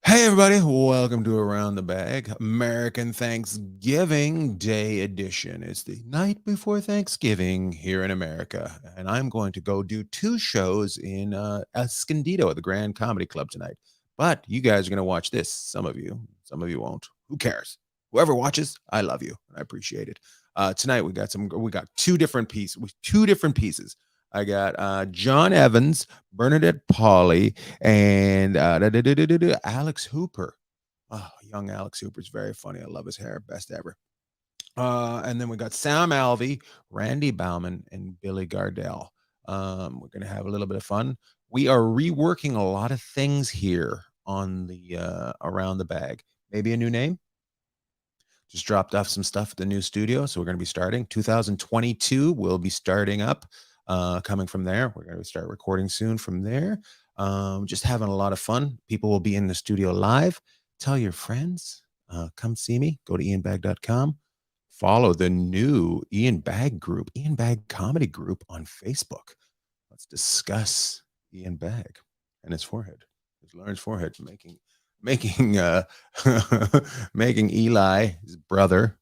Hey, everybody, welcome to Around the Bag, American Thanksgiving Day edition. It's the night before Thanksgiving here in America, and I'm going to go do two shows in Escondido at the Grand Comedy Club tonight. But you guys are going to watch this. Some of you won't. Who cares? Whoever watches, I love you. I appreciate it. Tonight we got two different pieces. I got John Evans, Bernadette Pauley, and Alex Hooper. Oh, young Alex Hooper is very funny. I love his hair. Best ever. And then we got Sam Alvey, Randy Bauman, and Billy Gardell. We're going to have a little bit of fun. We are reworking a lot of things here on the Around the Bag. Maybe a new name. Just dropped off some stuff at the new studio. So we're going to be starting 2022. We'll be starting up coming from there. We're going to start recording soon from there. Just having a lot of fun. People will be in the studio live. Tell your friends. Come see me. Go to ianbag.com. Follow the new Ian Bag group, Ian Bag Comedy Group on Facebook. Let's discuss Ian Bag and his forehead, his large forehead, making making Eli, his brother,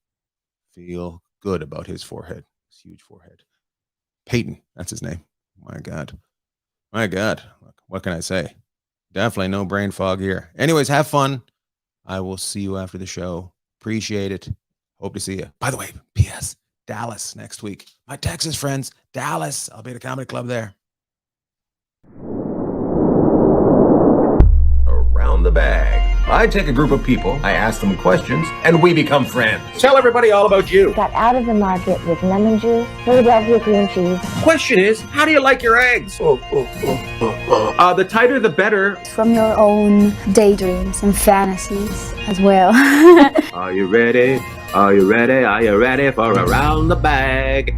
feel good about his forehead, his huge forehead. Peyton, that's his name. My God. What can I say? Definitely no brain fog here. Anyways, have fun. I will see you after the show. Appreciate it. Hope to see you. By the way, P.S. Dallas next week. My Texas friends, Dallas. I'll be at a comedy club there. Around the Bag. I take a group of people, I ask them questions, and we become friends. Tell everybody all about you. Got out of the market with lemon juice, Philadelphia cream cheese. Question is, how do you like your eggs? The tighter the better. From your own daydreams and fantasies as well. Are you ready? Are you ready? Are you ready for Around the Bag?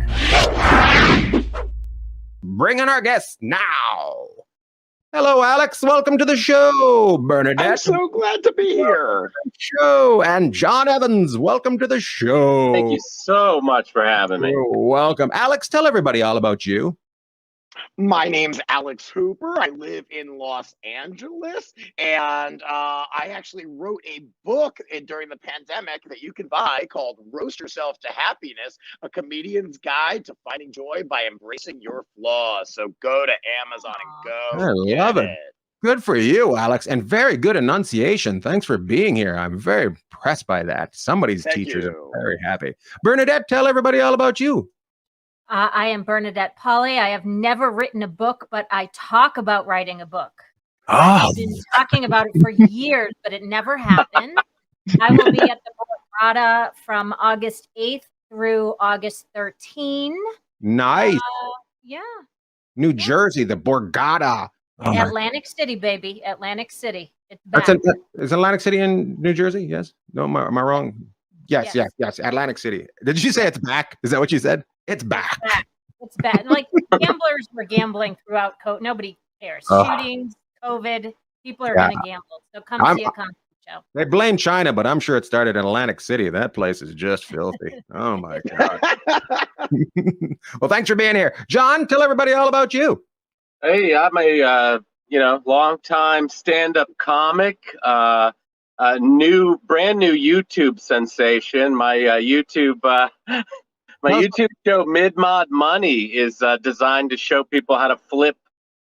Bring in our guests now. Hello, Alex. Welcome to the show. Bernadette. I'm so glad to be here. Show. And John Evans, welcome to the show. Thank you so much for having me. You're welcome. Alex, tell everybody all about you. My name's Alex Hooper. I live in Los Angeles, and I actually wrote a book during the pandemic that you can buy called Roast Yourself to Happiness, A Comedian's Guide to Finding Joy by Embracing Your Flaws. So go to Amazon and go. I love it. Good for you, Alex, and very good enunciation. Thanks for being here. I'm very impressed by that. Somebody's teachers are very happy. Bernadette, tell everybody all about you. I am Bernadette Pauley. I have never written a book, but I talk about writing a book. I've been talking about it for years, but it never happened. I will be at the Borgata from August 8th through August 13th. Nice. Yeah. New Jersey, the Borgata. Atlantic City, baby. Atlantic City. It's back. Is Atlantic City in New Jersey? Yes. No, am I wrong? Yes. Atlantic City. Did you say it's back? Is that what you said? It's back. It's bad. Like gamblers were gambling throughout COVID. Nobody cares. Shootings, COVID. People are going to gamble. So come see a comedy show. They blame China, but I'm sure it started in Atlantic City. That place is just filthy. Oh my God. Well, thanks for being here, John. Tell everybody all about you. Hey, I'm a longtime stand-up comic. Brand new YouTube sensation. My YouTube. My YouTube show, Mid-Mod Money, is designed to show people how to flip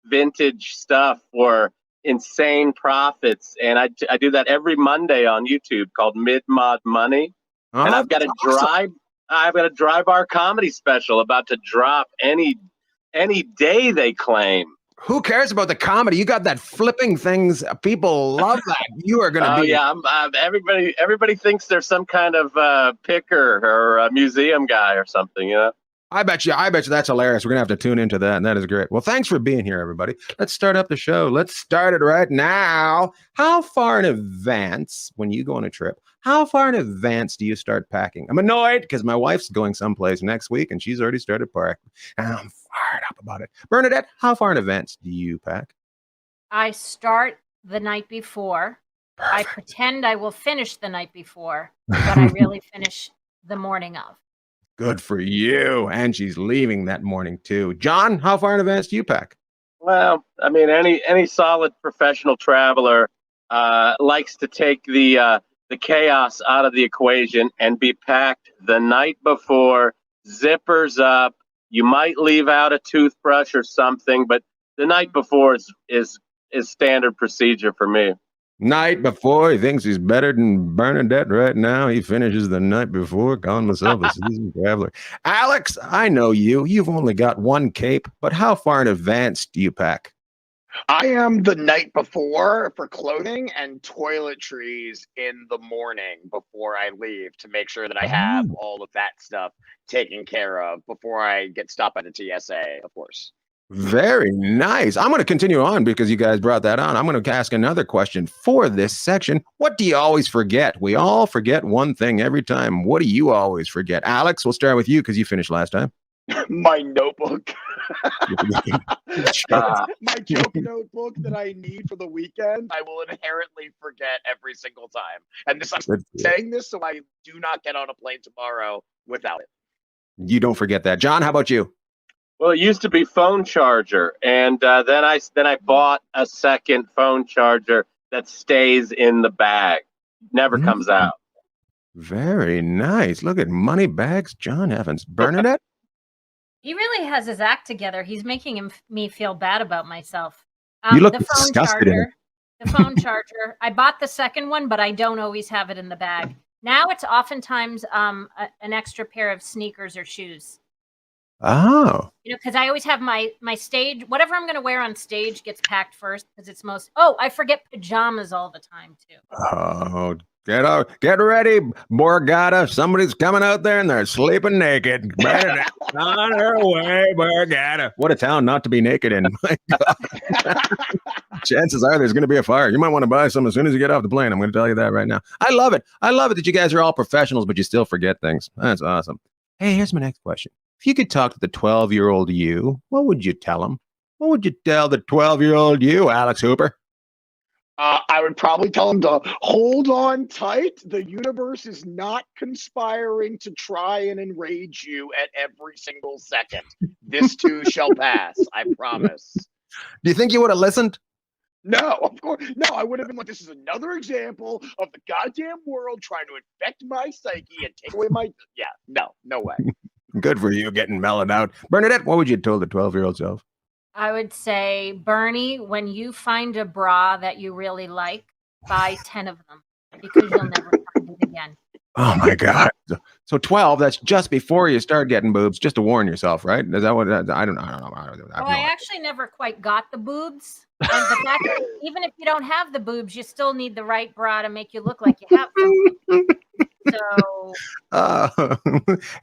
vintage stuff for insane profits. And I do that every Monday on YouTube called Mid-Mod Money. And I've got a dry bar comedy special about to drop any day, they claim. Who cares about the comedy? You got that flipping things. People love that. You are going to be. Yeah, everybody thinks there's some kind of picker or a museum guy or something, you know? I bet you that's hilarious. We're going to have to tune into that, and that is great. Well, thanks for being here, everybody. Let's start up the show. Let's start it right now. How far in advance, when you go on a trip, how far in advance do you start packing? I'm annoyed because my wife's going someplace next week, and she's already started packing. And I'm fired up about it. Bernadette, how far in advance do you pack? I start the night before. Perfect. I pretend I will finish the night before, but I really finish the morning of. Good for you. And she's leaving that morning too. John, how far in advance do you pack? Well, I mean, any solid professional traveler likes to take the chaos out of the equation and be packed the night before, zippers up. You might leave out a toothbrush or something, but the night before is standard procedure for me. Night before, he thinks he's better than Bernadette right now. He finishes the night before, calling himself a seasoned traveler. Alex, I know you. You've only got one cape, but how far in advance do you pack? I am the night before for clothing and toiletries in the morning before I leave to make sure that I have all of that stuff taken care of before I get stopped by the TSA, of course. Very nice. I'm going to continue on because you guys brought that on. I'm going to ask another question for this section. What do you always forget? We all forget one thing every time. What do you always forget? Alex, we'll start with you because you finished last time. My notebook. My joke notebook that I need for the weekend, I will inherently forget every single time. And I'm saying this so I do not get on a plane tomorrow without it. You don't forget that. John, how about you? Well, it used to be phone charger, and then I bought a second phone charger that stays in the bag, never comes out. Very nice. Look at money bags, John Evans. Bernadette? He really has his act together. He's making me feel bad about myself. You look the phone disgusted in it. charger. The phone charger. I bought the second one, but I don't always have it in the bag. Now it's oftentimes an extra pair of sneakers or shoes. Oh. You know, because I always have my stage, whatever I'm going to wear on stage gets packed first because it's most. Oh, I forget pajamas all the time too. Oh, get ready, Borgata. Somebody's coming out there and they're sleeping naked. On her way, Borgata. What a town not to be naked in. My God. Chances are there's going to be a fire. You might want to buy some as soon as you get off the plane. I'm going to tell you that right now. I love it. I love it that you guys are all professionals, but you still forget things. That's awesome. Hey, here's my next question. If you could talk to the 12-year-old you, what would you tell him? What would you tell the 12-year-old you, Alex Hooper? I would probably tell him to hold on tight. The universe is not conspiring to try and enrage you at every single second. This too shall pass, I promise. Do you think you would have listened? No, of course. No, I would have been like, this is another example of the goddamn world trying to infect my psyche and take away my... Yeah, no way. Good for you getting mellowed out. Bernadette, what would you tell the 12-year-old self? I would say, Bernie, when you find a bra that you really like, buy 10 of them because you'll never find it again. Oh my God. So 12, that's just before you start getting boobs, just to warn yourself, right? Is that what, I don't know. I actually never quite got the boobs. And the fact that even if you don't have the boobs, you still need the right bra to make you look like you have them. So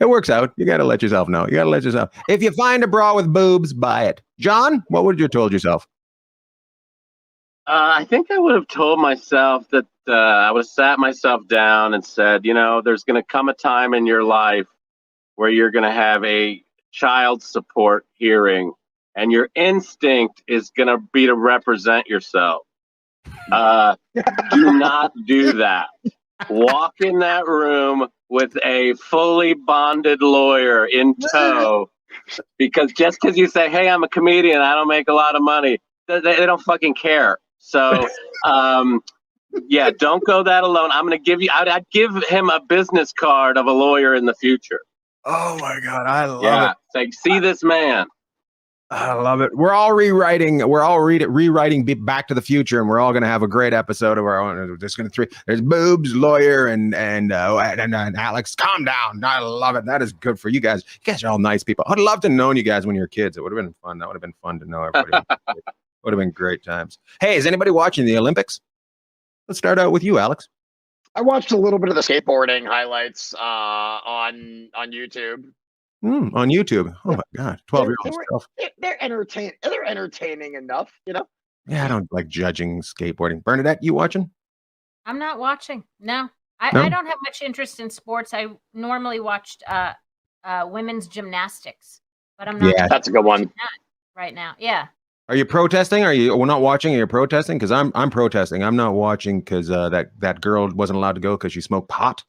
it works out. You got to let yourself know. You got to let yourself. If you find a bra with boobs, buy it. John, what would you have told yourself? I think I would have told myself that I would have sat myself down and said, you know, there's going to come a time in your life where you're going to have a child support hearing and your instinct is going to be to represent yourself. Do not do that. Walk in that room with a fully bonded lawyer in tow, because just because you say, hey, I'm a comedian, I don't make a lot of money, they don't fucking care. So, yeah, don't go that alone. I'm going to give you, I'd give him a business card of a lawyer in the future. Oh my God, I love it. It's like, see this man. I love it. We're all rewriting. We're all rewriting Back to the Future, and we're all going to have a great episode of our own. There's going to there's boobs, lawyer, and Alex. Calm down. I love it. That is good for you guys. You guys are all nice people. I'd love to know you guys when you were kids. It would have been fun. That would have been fun to know everybody. Would have been great times. Hey, is anybody watching the Olympics? Let's start out with you, Alex. I watched a little bit of the skateboarding highlights on YouTube. On YouTube. Oh my God, 12-year-olds. They're entertaining enough, you know. Yeah, I don't like judging skateboarding. Bernadette, you watching? I'm not watching. No, No? I don't have much interest in sports. I normally watched women's gymnastics, but I'm not. Yeah, that's a good one. Right now, yeah. Are you protesting? We're not watching? Are you protesting? Because I'm protesting. I'm not watching because that girl wasn't allowed to go because she smoked pot.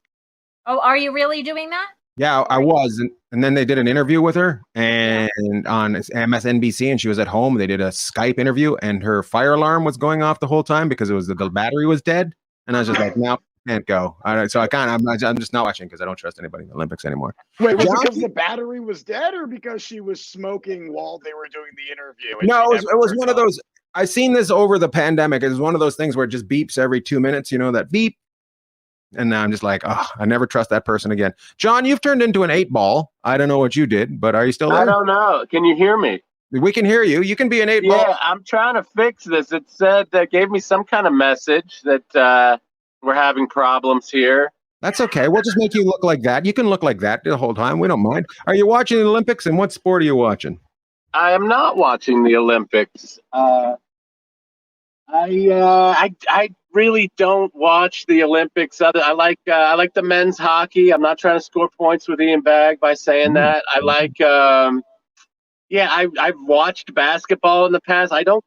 Oh, are you really doing that? Yeah, I was, and then they did an interview with her, and on MSNBC, and she was at home. They did a Skype interview, and her fire alarm was going off the whole time because it was the battery was dead. And I was just like, no, can't go. So I can't. I'm just not watching because I don't trust anybody in the Olympics anymore. Wait, was John? it because the battery was dead, or because she was smoking while they were doing the interview? No, it was one of those. I seen this over the pandemic. It was one of those things where it just beeps every 2 minutes. You know that beep. And now I'm just like, oh, I never trust that person again. John, you've turned into an 8-ball. I don't know what you did, but are you still there? I don't know. Can you hear me? We can hear you. You can be an 8-ball. Yeah, I'm trying to fix this. It said that gave me some kind of message that we're having problems here. That's okay. We'll just make you look like that. You can look like that the whole time. We don't mind. Are you watching the Olympics? And what sport are you watching? I am not watching the Olympics. I really don't watch the Olympics. I like the men's hockey. I'm not trying to score points with Ian Bagg by saying that. I like I've watched basketball in the past. I don't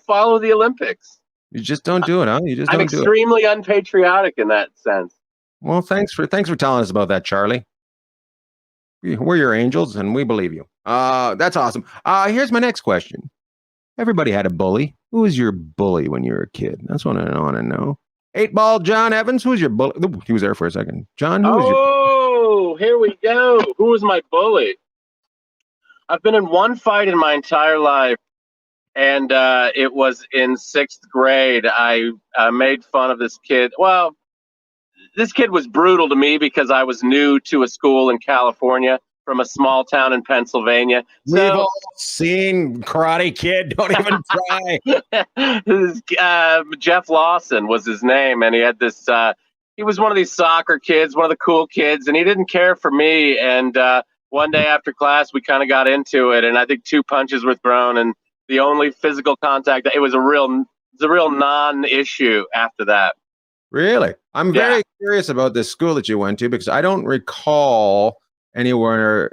follow the Olympics. You just don't do it, huh? You just I'm don't do it. extremely unpatriotic in that sense. Well, thanks for telling us about that, Charlie. We're your angels, and we believe you. That's awesome. Here's my next question. Everybody had a bully. Who was your bully when you were a kid? That's what I want to know. 8-ball John Evans. Who was your bully? Ooh, he was there for a second. John, who was your... here we go. Who was my bully? I've been in one fight in my entire life, and it was in 6th grade. I made fun of this kid. Well, this kid was brutal to me because I was new to a school in California from a small town in Pennsylvania. We've all seen Karate Kid. Don't even try. Jeff Lawson was his name, and he had this. He was one of these soccer kids, one of the cool kids, and he didn't care for me. And one day after class, we kind of got into it, and I think 2 punches were thrown, and the only physical contact. It was a real non-issue after that. Really? I'm very curious about this school that you went to because I don't recall anywhere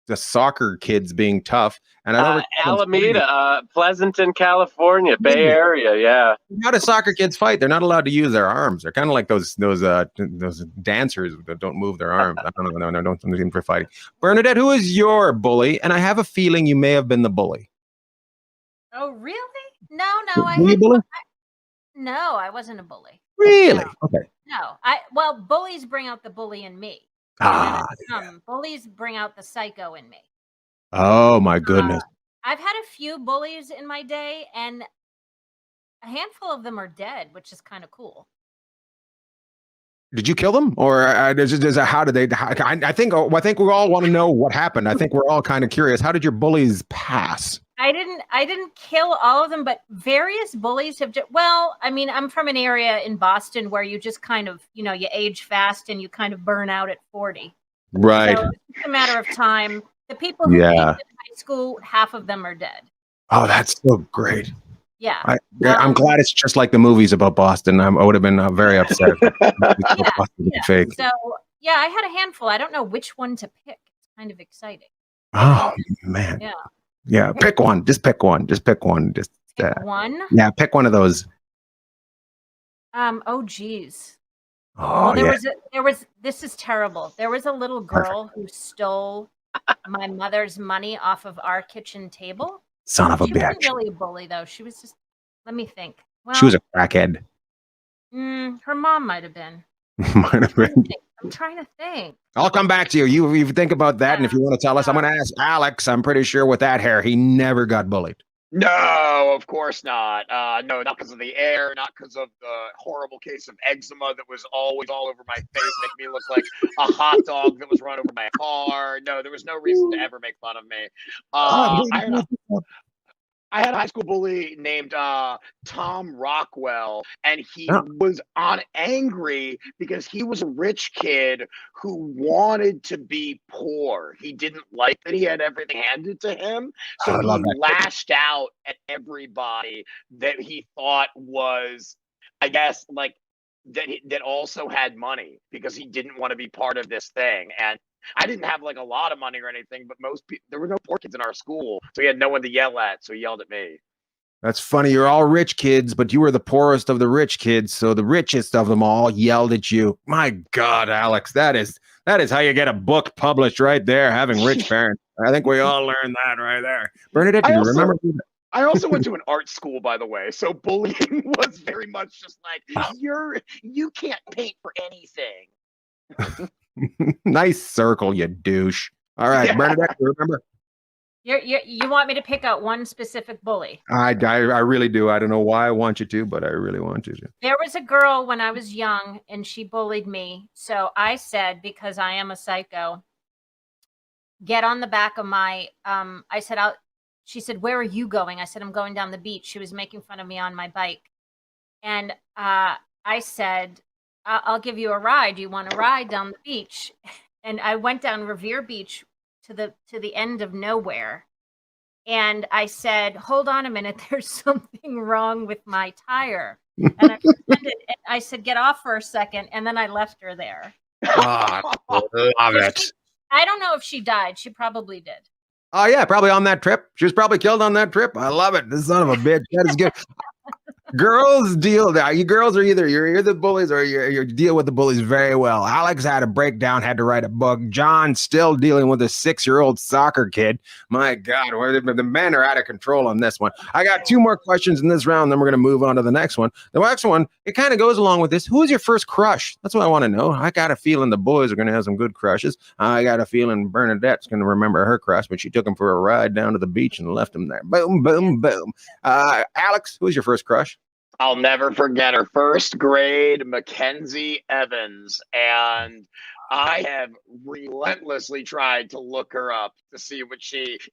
the soccer kids being tough. And I don't Alameda, Pleasanton, California, Bay Area. Yeah. How do soccer kids fight? They're not allowed to use their arms. They're kind of like those dancers that don't move their arms. I don't know. Don't use them for fighting. Bernadette, who is your bully? And I have a feeling you may have been the bully. Oh, really? No, no, I wasn't a bully. Really? No. Okay. No, bullies bring out the bully in me. Bullies bring out the psycho in me. Oh my goodness. I've had a few bullies in my day, and a handful of them are dead, which is kind of cool. Did you kill them, or how did they? I think we all want to know what happened. I think we're all kind of curious. How did your bullies pass? I didn't kill all of them, but various bullies have. I mean, I'm from an area in Boston where you just kind of, you age fast and you kind of burn out at 40. Right. So it's just a matter of time. The people who came to high school, half of them are dead. Oh, that's so great. Yeah. I'm glad it's just like the movies about Boston. I would have been very upset. Fake. So, I had a handful. I don't know which one to pick. It's kind of exciting. Oh, man. Yeah. Yeah, pick one. Just pick one. Pick one. One? Yeah, pick one of those. Oh, geez. Oh, this is terrible. There was a little girl who stole my mother's money off of our kitchen table. Son of a bitch. She wasn't really a bully, though. She was just, let me think. Well, she was a crackhead. Her mom might have been. Might have been. I'm trying to think. I'll come back to you. You think about that, and if you want to tell us, I'm going to ask Alex. I'm pretty sure with that hair, he never got bullied. No, of course not. No, not because of the air, not because of the horrible case of eczema that was always all over my face, making me look like a hot dog that was run over by a car. No, there was no reason to ever make fun of me. I had a high school bully named Tom Rockwell, and he was angry because he was a rich kid who wanted to be poor. He didn't like that he had everything handed to him, so he lashed out at everybody that he thought was, I guess, like that also had money, because he didn't want to be part of this thing. And I didn't have like a lot of money or anything, but most people, there were no poor kids in our school, so he had no one to yell at, so he yelled at me. That's funny. You're all rich kids, but you were the poorest of the rich kids, so the richest of them all yelled at you. My God, Alex, that is That is how you get a book published right there, having rich parents. I think we all learned that right there. Bernadette, do you remember? I also went to an art school, by the way, so bullying was very much just like you can't paint for anything. Nice circle, you douche. All right, Yeah. Bernadette, do you remember? You want me to pick out one specific bully? I really do. I don't know why I want you to, but I really want you to. There was a girl when I was young, and she bullied me. So I said, because I am a psycho, get on the back of my. I said, she said, "Where are you going?" I said, "I'm going down the beach." She was making fun of me on my bike, and I said, "I'll give you a ride. Do you want to ride down the beach?" And I went down Revere Beach to the end of nowhere. And I said, "Hold on a minute, there's something wrong with my tire." And I pretended, and I said, "Get off for a second," and then I left her there. Oh, I love it. I don't know if she died. She probably did. Oh yeah, probably on that trip. She was probably killed on that trip. I love it. This son of a bitch. That is good. Girls deal. You girls are you're the bullies or you deal with the bullies very well. Alex had a breakdown, had to write a book. John still dealing with a 6-year-old soccer kid. My God, the men are out of control on this one. I got 2 more questions in this round, then we're going to move on to the next one. The next one, it kind of goes along with this. Who was your first crush? That's what I want to know. I got a feeling the boys are going to have some good crushes. I got a feeling Bernadette's going to remember her crush, but she took him for a ride down to the beach and left him there. Boom, boom, boom. Alex, who was your first crush? I'll never forget her. First grade, Mackenzie Evans. And I have relentlessly tried to look her up to see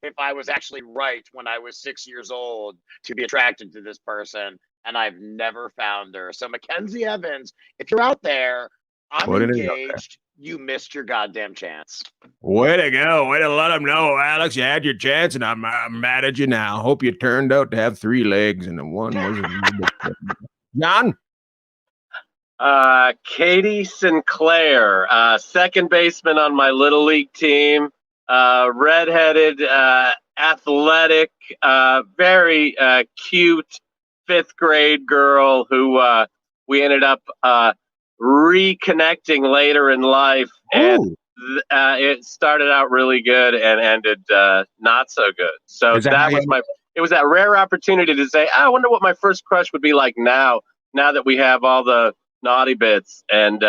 if I was actually right when I was 6 years old to be attracted to this person. And I've never found her. So Mackenzie Evans, if you're out there, I'm engaged. You missed your goddamn chance. Way to go. Way to let them know, Alex. You had your chance, and I'm mad at you now. Hope you turned out to have 3 legs, and the one was John? Katie Sinclair, second baseman on my Little League team, redheaded, athletic, very cute 5th grade girl who we ended up reconnecting later in life, and it started out really good and ended not so good. So it was that rare opportunity to say, I wonder what my first crush would be like now that we have all the naughty bits, and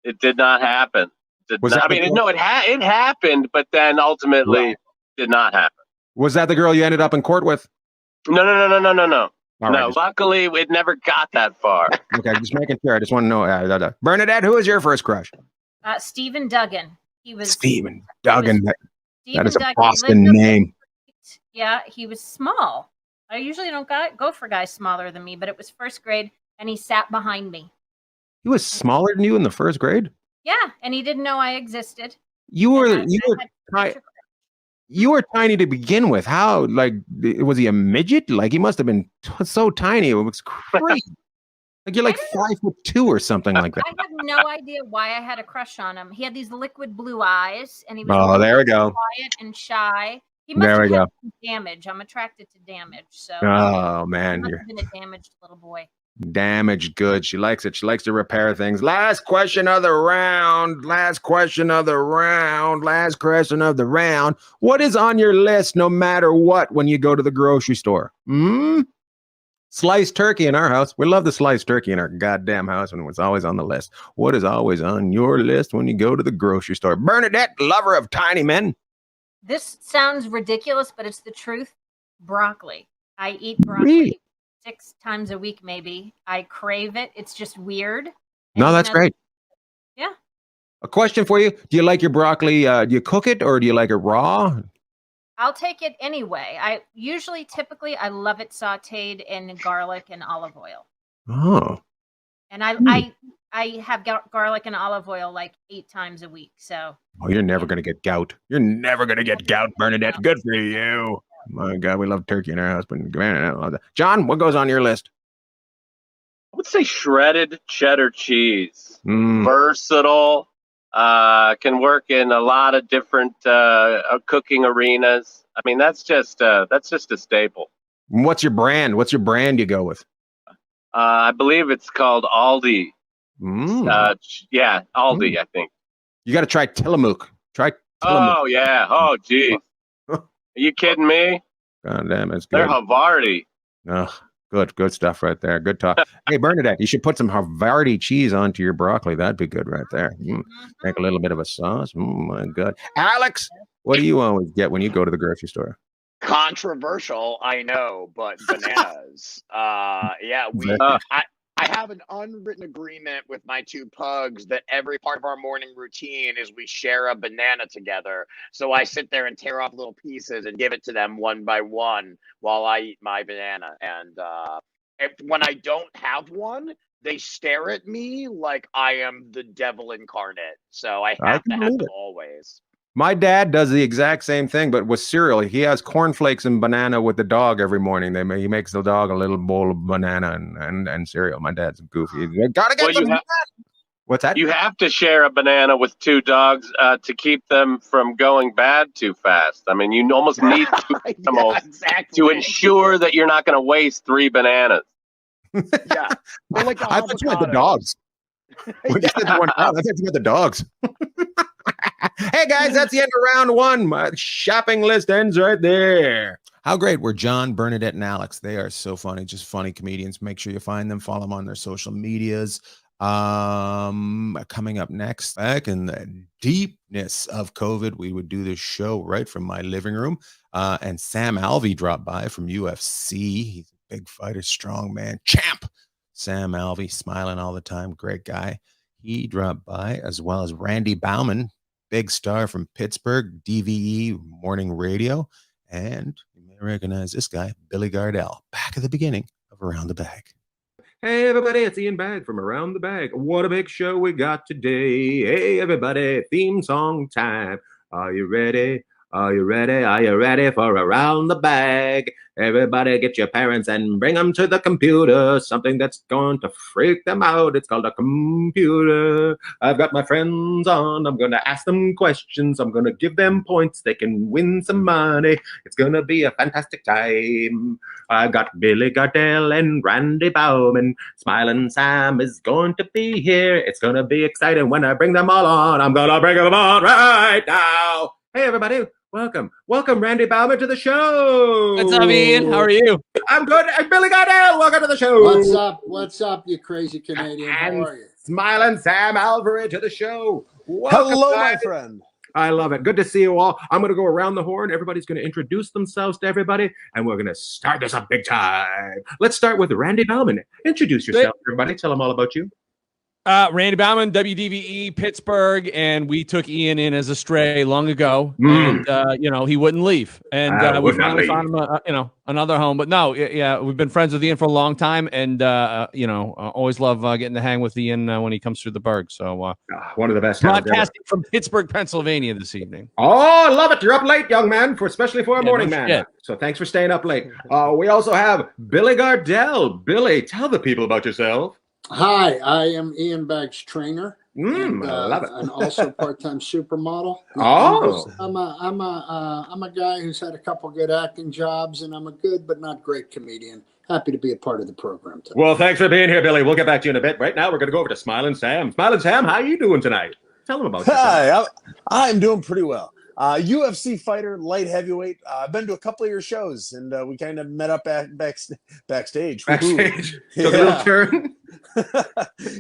it did not happen. It happened, but then ultimately did not happen. Was that the girl you ended up in court with? No. All right, luckily it never got that far. Okay, just making sure. I just want to know. Bernadette, who was your first crush? Stephen Duggan. He was Stephen Duggan. That is a Duggan. Boston name. Yeah, he was small. I usually don't go for guys smaller than me, but it was first grade, and he sat behind me. He was smaller than you in the first grade? Yeah, and he didn't know I existed. You were tiny to begin with. How, was he a midget? Like, he must have been so tiny. It was crazy. Like, you're like 5'2" or something like that. I have no idea why I had a crush on him. He had these liquid blue eyes, and he was there we go. Quiet and shy. He must have had some damage. I'm attracted to damage. So man, you're been a damaged little boy. Damaged goods. She likes it. She likes to repair things. Last question of the round. What is on your list no matter what when you go to the grocery store? Sliced turkey in our house. We love the sliced turkey in our goddamn house, and it's always on the list. What is always on your list when you go to the grocery store? Bernadette, lover of tiny men. This sounds ridiculous, but it's the truth. Broccoli. I eat broccoli 6 times a week, maybe. I crave it. It's just weird. No, that's great. Yeah. A question for you. Do you like your broccoli? Do you cook it or do you like it raw? I'll take it anyway. Typically, I love it sauteed in garlic and olive oil. Oh. And I have garlic and olive oil like 8 times a week. So. Oh, you're never going to get gout. You're never going to get gout, Bernadette. Good for you. My God, we love turkey in our house. But John, what goes on your list? I would say shredded cheddar cheese. Versatile. Can work in a lot of different cooking arenas. I mean, that's just a staple. What's your brand? What's your brand you go with? I believe it's called Aldi. Aldi, I think. You got to try Tillamook. Try Tillamook. Oh yeah. Oh geez. Are you kidding me? God damn, it's They're good. Havarti. Oh, good stuff right there. Good talk. Hey, Bernadette, you should put some Havarti cheese onto your broccoli. That'd be good right there. Make a little bit of a sauce. My God. Alex, what do you always get when you go to the grocery store? Controversial, I know, but bananas. Yeah, I have an unwritten agreement with my two pugs that every part of our morning routine is we share a banana together. So I sit there and tear off little pieces and give it to them one by one while I eat my banana. And when I don't have one, they stare at me like I am the devil incarnate. So I have to have them always. My dad does the exact same thing, but with cereal. He has cornflakes and banana with the dog every morning. He makes the dog a little bowl of banana and cereal. My dad's goofy. You gotta get some. What's that? You have to share a banana with two dogs to keep them from going bad too fast. I mean, you almost need two animals to ensure that you're not going to waste 3 bananas. Yeah, like I thought you meant the dogs. When you said one, I thought you meant the dogs. Hey guys, that's the end of round 1. My shopping list ends right there. How great were John, Bernadette, and Alex? They are so funny, just funny comedians. Make sure you find them, follow them on their social medias. Coming up next, back in the deepness of COVID, we would do this show right from my living room. And Sam Alvey dropped by from UFC. He's a big fighter, strong man, champ. Sam Alvey, smiling all the time, great guy. He dropped by, as well as Randy Bauman, big star from Pittsburgh, DVE Morning Radio. And you may recognize this guy, Billy Gardell, back at the beginning of Around the Bagg. Hey, everybody, it's Ian Bagg from Around the Bagg. What a big show we got today. Hey, everybody, theme song time. Are you ready? Are you ready? Are you ready for Around the Bagg? Everybody get your parents and bring them to the computer. Something that's going to freak them out. It's called a computer. I've got my friends on. I'm going to ask them questions. I'm going to give them points. They can win some money. It's going to be a fantastic time. I got Billy Gardell and Randy Bauman. Smiling Sam is going to be here. It's going to be exciting when I bring them all on. I'm going to bring them on right now. Hey, everybody. Welcome, Randy Bauman, to the show. What's up, Ian? How are you? I'm good. I'm Billy Gardell. Welcome to the show. What's up, you crazy Canadian? And How are you? Smiling Sam Alvarez to the show. Welcome, Hello, guys. my friend. I love it. Good to see you all. I'm going to go around the horn. Everybody's going to introduce themselves to everybody, and we're going to start this up big time. Let's start with Randy Bauman. Introduce yourself, everybody. Tell them all about you. Randy Bauman, WDVE, Pittsburgh, and we took Ian in as a stray long ago, and he wouldn't leave, and we finally found him, another home. But no, yeah, we've been friends with Ian for a long time, and always love getting to hang with Ian when he comes through the Berg. So one of the best. Broadcasting from Pittsburgh, Pennsylvania this evening. Oh, I love it! You're up late, young man, especially for a morning man. Shit. So thanks for staying up late. We also have Billy Gardell. Billy, tell the people about yourself. Hi, I am Ian Bagg's trainer. I love it. And also part-time supermodel. Oh, I'm a guy who's had a couple good acting jobs, and I'm a good but not great comedian. Happy to be a part of the program today. Well, thanks for being here, Billy. We'll get back to you in a bit. Right now, we're going to go over to Smiling Sam. Smiling Sam, how are you doing tonight? Tell them about yourself. Hi, I'm doing pretty well. UFC fighter, light heavyweight. I've been to a couple of your shows, and we kind of met up backstage. Backstage, took a little turn.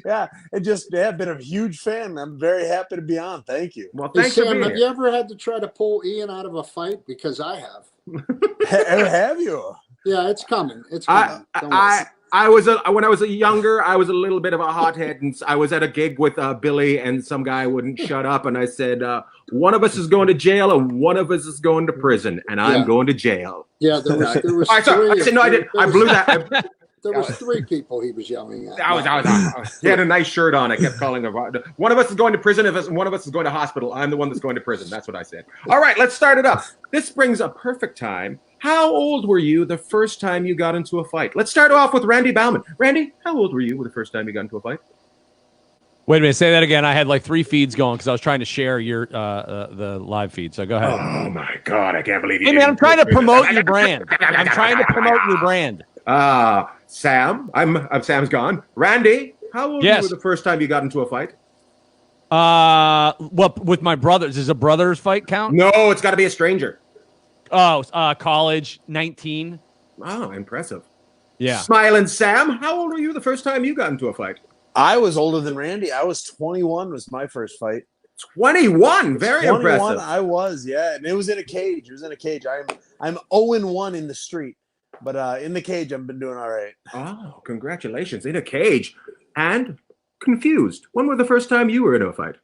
Yeah, I've been a huge fan. I'm very happy to be on. Thank you. Well, thanks for being here. Have you ever had to try to pull Ian out of a fight? Because I have. Have you? Yeah, it's coming. It's coming. When I was younger, I was a little bit of a hothead, and I was at a gig with Billy, and some guy wouldn't shut up, and I said, one of us is going to jail, and one of us is going to prison, and I'm going to jail. Yeah, there was three. I said, no, I didn't. I blew that. There was 3 people he was yelling at. He had a nice shirt on. I kept calling him. One of us is going to prison. One of us is going to hospital. I'm the one that's going to prison. That's what I said. All right, let's start it up. This brings a perfect time. How old were you the first time you got into a fight? Let's start off with Randy Bauman. Randy, how old were you the first time you got into a fight? Wait a minute, say that again. I had like 3 feeds going because I was trying to share your the live feed. So go ahead. Oh my God, I can't believe you. Hey man, I'm trying to promote your brand. I'm trying to promote your brand. Sam, I'm Sam's gone. Randy, how old were you the first time you got into a fight? Well, with my brothers, does a brothers fight count? No, it's got to be a stranger. Oh, college, 19. Wow, impressive. Yeah. Smiling Sam, how old were you the first time you got into a fight? I was older than Randy. I was 21 was my first fight. 21, very 21, impressive. I was, yeah, and it was in a cage. It was in a cage. I'm 0-1 in the street, but in the cage, I've been doing all right. Oh, congratulations! In a cage, and confused. When was the first time you were in a fight?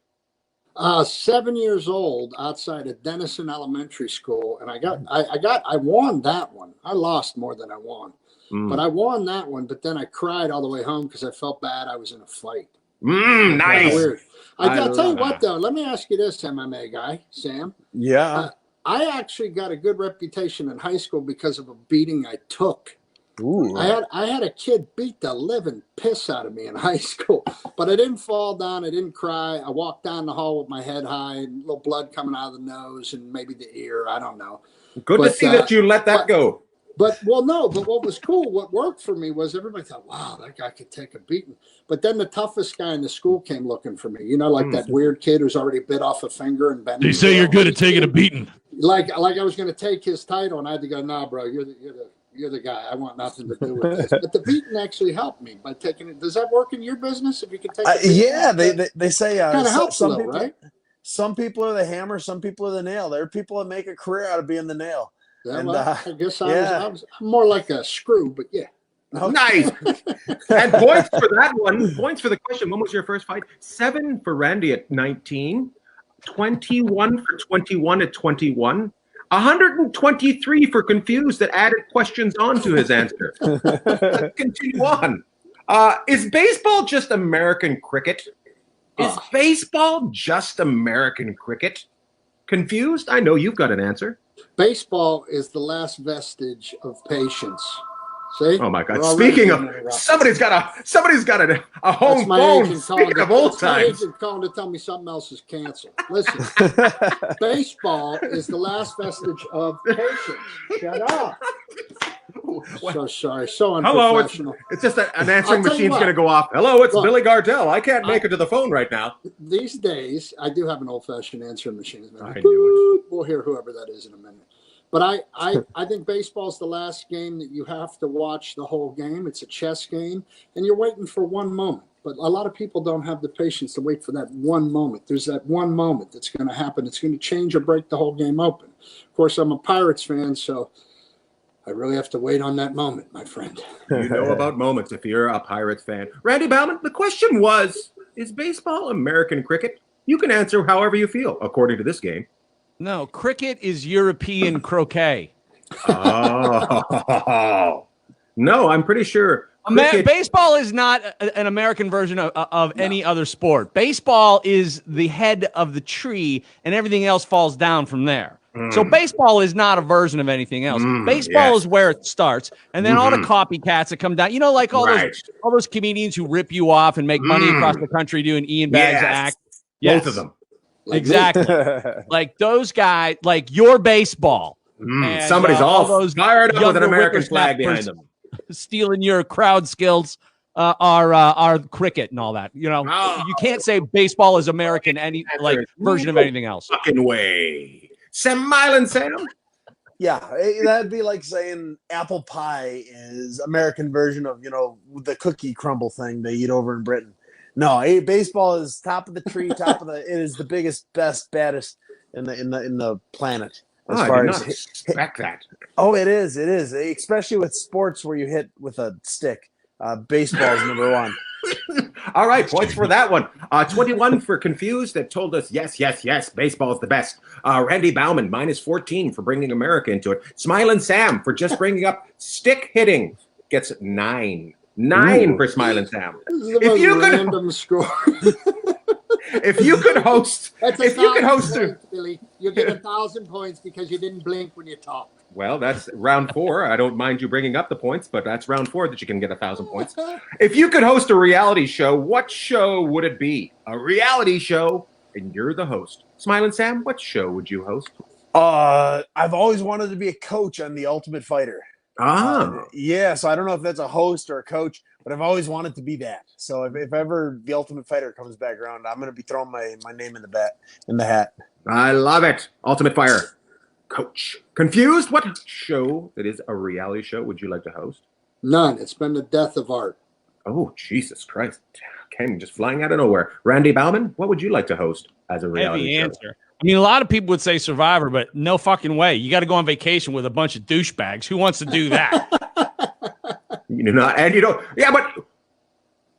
7 years old, outside of Denison Elementary School, and I won that one. I lost more than I won, but I won that one. But then I cried all the way home because I felt bad. I was in a fight. Nice. Weird. I'll tell you what, though. Let me ask you this, MMA guy, Sam. Yeah. I actually got a good reputation in high school because of a beating I took. Ooh. I had a kid beat the living piss out of me in high school, but I didn't fall down. I didn't cry. I walked down the hall with my head high, and a little blood coming out of the nose and maybe the ear. I don't know. Good to see that you let that go. But what was cool, what worked for me was everybody thought, wow, that guy could take a beating. But then the toughest guy in the school came looking for me. You know, like that weird kid who's already bit off a finger and bent. You say you're good at taking a beating. Like I was going to take his title, and I had to go, nah, bro, you're the guy. I want nothing to do with this. But the beating actually helped me by taking it. Does that work in your business? If you can take it? Yeah, they say kind of helps some though, people, right? Some people are the hammer, some people are the nail. There are people that make a career out of being the nail. Yeah, And, well, I guess I was more like a screw, but yeah. Nice. And points for that one. Points for the question. When was your first fight? 7 for Randy at 19. 21 for 21 at 21. 123 for confused that added questions on to his answer. Let's continue on. Is baseball just American cricket? Is baseball just American cricket? Confused? I know you've got an answer. Baseball is the last vestige of patience. See? Oh my God! Speaking of, somebody's got a home phone. Speaking of old times, my agent calling to tell me something else is canceled. Listen, baseball is the last vestige of patience. Shut up. So sorry, so unprofessional. Hello, it's just an answering machine's going to go off. Hello, it's Billy Gardell. I can't make it to the phone right now. These days, I do have an old-fashioned answering machine. I knew it. We'll hear whoever that is in a minute. But I think baseball's the last game that you have to watch the whole game. It's a chess game, and you're waiting for one moment. But a lot of people don't have the patience to wait for that one moment. There's that one moment that's going to happen. It's going to change or break the whole game open. Of course, I'm a Pirates fan, so I really have to wait on that moment, my friend. You know about moments if you're a Pirates fan. Randy Bauman, the question was, is baseball American cricket? You can answer however you feel, according to this game. No, cricket is European croquet. Oh. No, I'm pretty sure. Baseball is not an American version of any other sport. Baseball is the head of the tree, and everything else falls down from there. So baseball is not a version of anything else. Baseball is where it starts, and then all the copycats that come down. You know, like all those comedians who rip you off and make money across the country doing Ian Baggs act. Both of them. Exactly. Like those guys, like your baseball. And, somebody's all those fired up with an American flag behind them. Stealing your crowd skills are cricket and all that. You know, you can't say baseball is American version of anything else. Fucking way. Sam Mylan, Sam? Yeah, that'd be like saying apple pie is American version of, the cookie crumble thing they eat over in Britain. No, baseball is top of the tree, it is the biggest, best, baddest in the planet. I did not expect that. Oh, it is, especially with sports where you hit with a stick. Baseball is number one. All right, points for that one. 21 for confused that told us yes, baseball is the best. Randy Bauman -14 for bringing America into it. Smilin' Sam for just bringing up stick hitting gets 9. 9 for Smilin' Sam. If you could random score. If you could host, Billy, you get 1,000 points because you didn't blink when you talked. Well, that's round 4. I don't mind you bringing up the points, but that's round 4 that you can get 1,000 points. If you could host a reality show, what show would it be? A reality show, and you're the host. Smilin' Sam, what show would you host? I've always wanted to be a coach on The Ultimate Fighter. Yeah, so I don't know if that's a host or a coach, but I've always wanted to be that. So if ever the Ultimate Fighter comes back around, I'm going to be throwing my name in the hat. I love it. Ultimate Fire coach. Confused? What show that is a reality show would you like to host? None. It's been the death of art. Oh, Jesus Christ. Came just flying out of nowhere. Randy Bauman, what would you like to host as a reality show? Answer. I mean, a lot of people would say Survivor, but no fucking way. You got to go on vacation with a bunch of douchebags. Who wants to do that? You do not, and you don't. Yeah, but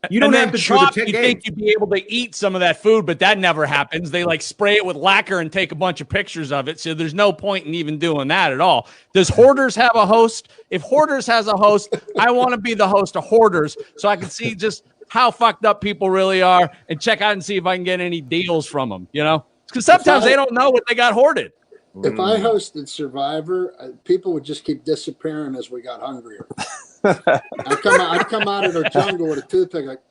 you don't have to chop. You think you'd be able to eat some of that food, but that never happens. They like spray it with lacquer and take a bunch of pictures of it. So there's no point in even doing that at all. Does Hoarders have a host? If Hoarders has a host, I want to be the host of Hoarders so I can see just how fucked up people really are and check out and see if I can get any deals from them, you know? Because sometimes they don't know what they got hoarded. If I hosted Survivor, people would just keep disappearing as we got hungrier. I'd come out of the jungle with a toothpick. Like,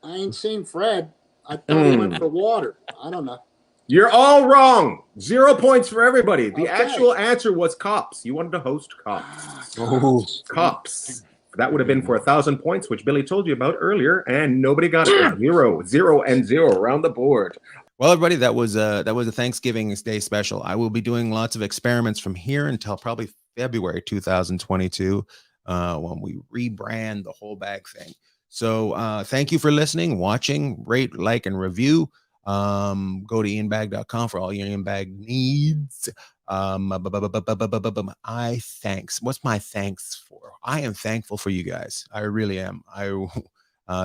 I ain't seen Fred. I thought he went for water. I don't know. You're all wrong. 0 points for everybody. The actual answer was cops. You wanted to host cops. Cops. That would have been for 1,000 points, which Billy told you about earlier, and nobody got it. 0, 0, and 0 around the board. Well, everybody, that was a Thanksgiving Day special. I will be doing lots of experiments from here until probably February 2022 when we rebrand the whole bag thing. So thank you for listening, watching, rate, like, and review. Go to ianbag.com for all your Ian Bag needs. What's my thanks for? I am thankful for you guys. I really am.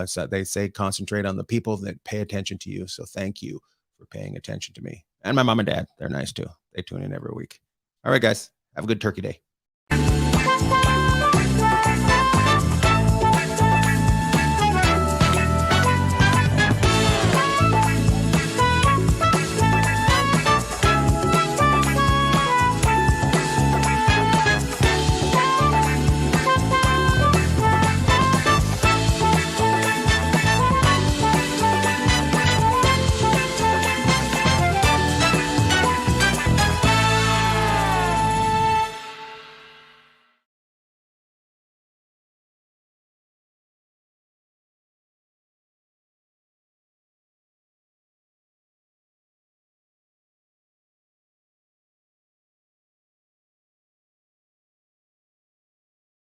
So they say concentrate on the people that pay attention to you. So thank you for paying attention to me. And my mom and dad, they're nice too. They tune in every week. All right, guys, have a good turkey day.